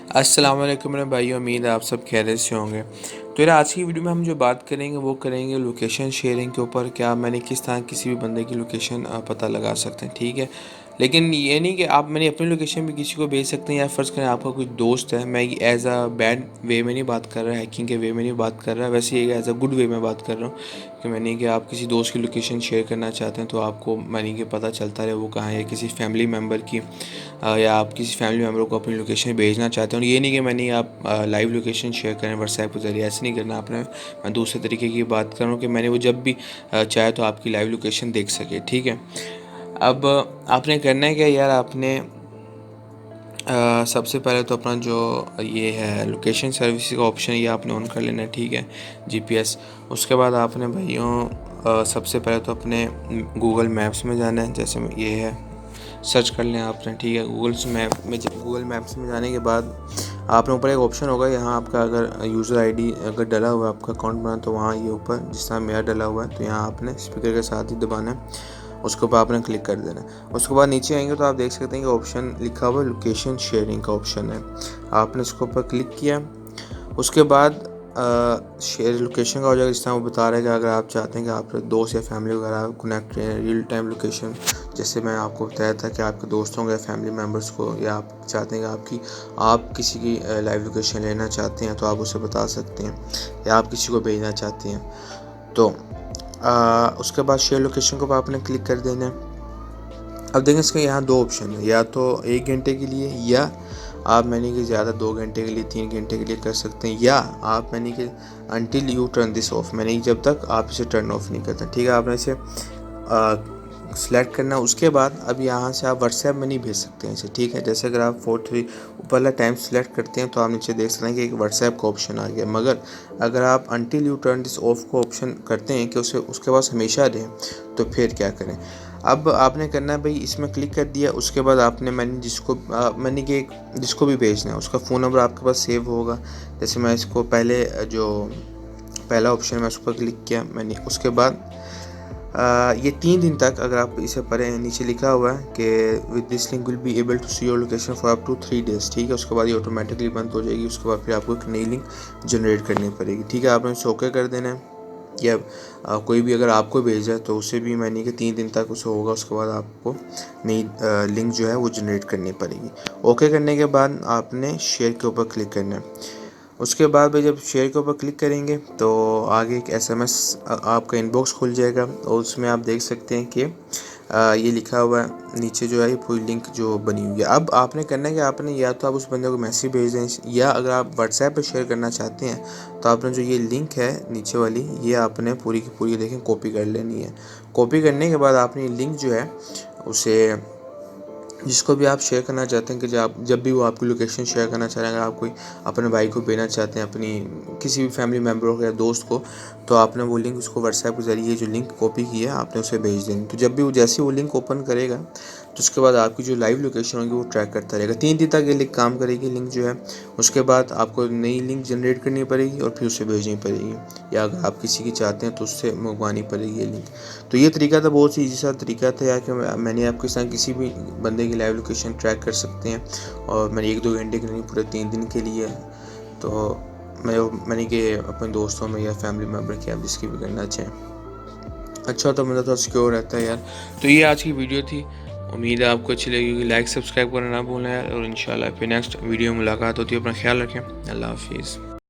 अस्सलाम वालेकुम मेरे भाइयों, उम्मीद है आप सब खैरियत से होंगे। तो यार आज की वीडियो में हम जो बात करेंगे वो करेंगे लोकेशन शेयरिंग के ऊपर। क्या मैंने किस तरह किसी भी बंदे की लोकेशन पता लगा सकते हैं, ठीक है। लेकिन ये नहीं कि आप मैंने अपनी लोकेशन भी किसी को भेज सकते हैं, या फ़र्ज़ करें आपका कोई दोस्त है। मैं एज़ अ बैड वे में नहीं बात कर रहा, हैकिंग के वे में नहीं बात कर रहा, वैसे ही एज़ अ गुड वे में बात कर रहा हूँ कि मैंने कि आप किसी दोस्त की लोकेशन शेयर करना चाहते हैं तो आपको मैंने कि पता चलता रहे वो कहाँ है, किसी फैमिली मेम्बर की या आप किसी फैमिली मेम्बर को अपनी लोकेशन भेजना चाहते हो। ये नहीं कि मैंने आप लाइव लोकेशन शेयर करें व्हाट्सएप के ज़रिए, ऐसे नहीं करना आपने। मैं दूसरे तरीके की बात कर रहा हूँ कि मैंने वो जब भी चाहे तो आपकी लाइव लोकेशन देख सके, ठीक है। अब आपने करना है क्या यार, आपने सबसे पहले तो अपना जो ये है लोकेशन सर्विस का ऑप्शन ये आपने ऑन कर लेना है, ठीक है, जीपीएस। उसके बाद आपने भाइयों सबसे पहले तो अपने गूगल मैप्स में जाना है। जैसे ये है, सर्च कर लें आपने, ठीक है। गूगल मैप्स में जाने के बाद आपने ऊपर एक ऑप्शन होगा, यहाँ आपका अगर यूज़र आईडी अगर डला हुआ है आपका अकाउंट बना, तो वहाँ ये ऊपर जिस तरह मेरा डला हुआ है तो यहाँ आपने स्पीकर के साथ ही दबाना है, उसके ऊपर आपने क्लिक कर देना है। उसके बाद नीचे आएंगे तो आप देख सकते हैं कि ऑप्शन लिखा हुआ है लोकेशन शेयरिंग का ऑप्शन है। आपने उसके ऊपर क्लिक किया, उसके बाद शेयर लोकेशन का हो जाएगा। जिस तरह वो बता रहा है कि अगर आप चाहते हैं कि आप दोस्त या फैमिली वगैरह कनेक्ट करें रियल टाइम लोकेशन, जैसे मैं आपको बताया था कि आपके दोस्तों या फैमिली मेम्बर्स को, या आप चाहते हैं कि आप किसी की लाइव लोकेशन लेना चाहते हैं तो आप उसे बता सकते हैं, या आप किसी को भेजना चाहते हैं तो उसके बाद शेयर लोकेशन को आपने क्लिक कर देना है। अब देखें इसके यहाँ दो ऑप्शन है, या तो 1 घंटे के लिए, या आप मैंने कि ज़्यादा 2 घंटे के लिए 3 घंटे के लिए कर सकते हैं, या आप मैंने कि until U turn this of, मैंने जब तक आप इसे टर्न ऑफ नहीं करते, ठीक है। आपने इसे सेलेक्ट करना। उसके बाद अब यहाँ से आप व्हाट्सएप में नहीं भेज सकते हैं इसे, ठीक है। जैसे अगर आप 4-3 ऊपर वाला टाइम सेलेक्ट करते हैं तो आप नीचे देख सकते हैं कि एक व्हाट्सएप का ऑप्शन आ गया। मगर अगर आप until U turn this of को ऑप्शन करते हैं कि उसे उसके पास हमेशा रहें, तो फिर क्या करें। अब आपने करना है भाई, इसमें क्लिक कर दिया। उसके बाद आपने मैंने कि जिसको भी भेजना है उसका फ़ोन नंबर आपके पास सेव होगा। जैसे मैं इसको पहले जो पहला ऑप्शन मैं उस पर क्लिक किया मैंने, उसके बाद ये 3 दिन तक अगर आप इसे पढ़ें, नीचे लिखा हुआ है कि with this link will be able to see your location for up to 3 days, ठीक है। उसके बाद ये ऑटोमेटिकली बंद हो जाएगी। उसके बाद फिर आपको एक नई लिंक जनरेट करनी पड़ेगी, ठीक है। आपने इसे ओके कर देना है। या कोई भी अगर आपको भेजा है तो उसे भी मैंने कि 3 दिन तक उसे होगा। उसके बाद आपको नई लिंक जो है वो जनरेट करनी पड़ेगी। ओके करने के बाद आपने शेयर के ऊपर क्लिक करना है। उसके बाद भाई जब शेयर के ऊपर क्लिक करेंगे तो आगे एक एसएमएस आपका इनबॉक्स खुल जाएगा, और उसमें आप देख सकते हैं कि ये लिखा हुआ है नीचे जो है ये पूरी लिंक जो बनी हुई है। अब आपने करना है कि आपने या तो आप उस बंदे को मैसेज भेज दें, या अगर आप व्हाट्सएप पे शेयर करना चाहते हैं तो आपने जो ये लिंक है नीचे वाली, ये आपने पूरी की पूरी देखें कॉपी कर लेनी है। कॉपी करने के बाद आपने लिंक जो है उसे जिसको भी आप शेयर करना चाहते हैं, कि जब भी वो आपकी लोकेशन शेयर करना चाह रहे हैं, अगर आप कोई अपने भाई को भेजना चाहते हैं, अपनी किसी भी फैमिली मेम्बर को या दोस्त को, तो आपने वो लिंक उसको व्हाट्सएप के ज़रिए जो लिंक कॉपी की है आपने उसे भेज देनी। तो जब भी वो जैसे वो लिंक ओपन करेगा तो उसके बाद आपकी जो लाइव लोकेशन होगी वो ट्रैक करता रहेगा। 3 दिन तक ये लिंक काम करेगी लिंक जो है। उसके बाद आपको नई लिंक जनरेट करनी पड़ेगी और फिर उसे भेजनी पड़ेगी, या अगर आप किसी की चाहते हैं तो उससे मंगवानी पड़ेगी ये लिंक। तो ये तरीका था, बहुत ही ईजी सा तरीका था यार, कि मैंने आपके साथ किसी भी बंदे की लाइव लोकेशन ट्रैक कर सकते हैं। और मैंने 1-2 घंटे के नहीं, पूरे 3 दिन के लिए। तो मैंने कि अपने दोस्तों में या फैमिली मेम्बर की आप जिसकी भी करना चाहें, अच्छा तो मतलब थोड़ा सिक्योर रहता है यार। तो ये आज की वीडियो थी, उम्मीद है आपको अच्छी लगेगी। लाइक सब्सक्राइब करना ना भूलें यार, और इंशाल्लाह फिर नेक्स्ट वीडियो में मुलाकात होती है। अपना ख्याल रखें, अल्लाह हाफिज़।